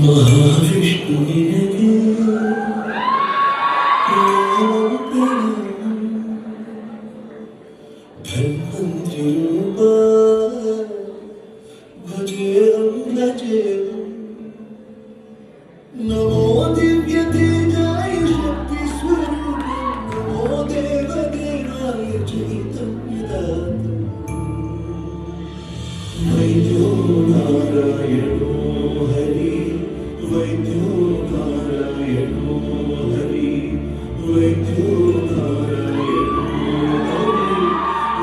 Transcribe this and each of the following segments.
ಮಹಾವಿಷ್ಣುವಿನಗೆ ಧನ್ವಂತರಿ ರೂಪ ಭಜೇಹಂ ಭಜೇಹಂ ನಮೋ ದಿವ್ಯ ತೇಜಾಯ ಶಕ್ತಿ ಸ್ವರೂಪ ನಮೋ ದೇವ ದೇವಾಯ ಚೈತನ್ಯದಾತ ವೈದ್ಯೋ ನಾರಾಯಣೋ ಹರಿ ವೈದ್ಯೋ ನಾರಾಯಣೋ ಹರಿ ವೈದ್ಯೋ ನಾರಾಯಣೋ ಹರಿ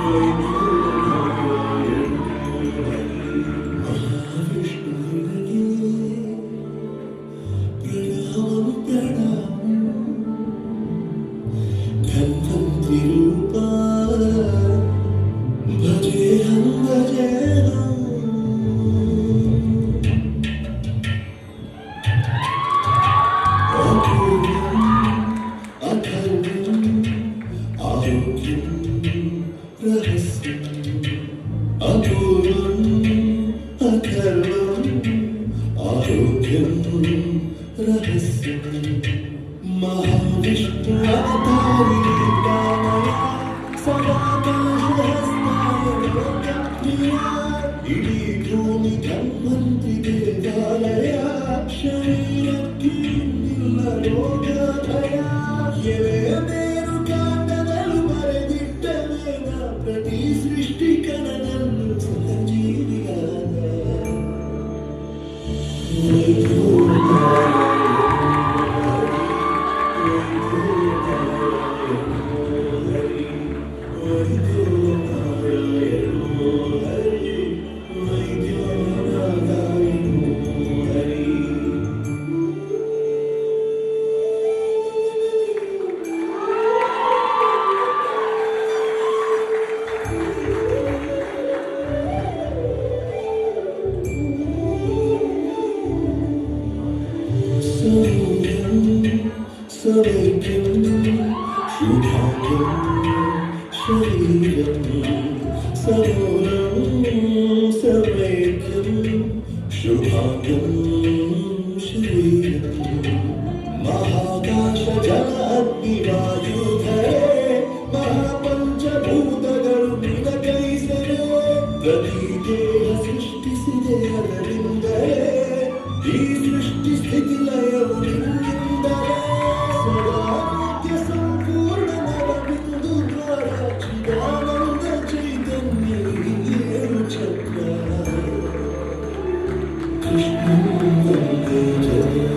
ವೈದ್ಯೋ ನಾರಾಯಣೋ ಹರಿ ಮಹಾವಿಷ್ಣುವಿನಗೆ ಪ್ರಣಾಮ ಪ್ರಣಾಮ ಧನ್ವಂತರಿ ರೂಪ ಭಜೇಹಂ ಭಜೇಹಂ महाविष्णु अवतारी कामया सदाकाशहस्ताय लोकप्रिया इडी भूमि धन्वंतरि देवालय शरीरಕ್ಕೆ ನಿಲ್ಲ ರೋಗಭಯ ಎಲೆ ಬೇರು ಕಾಂಡಗಳು ಬರೆದಿಟ್ಟ ವೇದ ಪ್ರತಿ ಸೃಷ್ಟಿಕನನ್ನು ಸಹಜೀವಿಯಾದ सौभाग्यं शुभाग्यं शरीरं सरोरं सौभाग्यं शुभाग्यं शरीरं महाकाश जल अग्नि वायुधरे महापंचभूतಗಳು ನಿನಗೈಸರೆ ಪ್ರತಿ ದೇಹ ಸೃಷ್ಟಿಸಿದೆ ಅದರಿಂದಲೇ ಈ ಸೃಷ್ಟಿ ಸ್ಥಿತಿ ಲಯವು ನಿನ್ನಿಂದಲೇ ಸದಾ ನಿತ್ಯ ಸಂಪೂರ್ಣ ನವಬಿಂದು ದ್ವಾರ ಚಿದಾನಂದ ಚೈತನ್ಯ ಏಳು ಚಕ್ರ ಕೃಷ್ಣ ವಂದೇ ಜಗತ್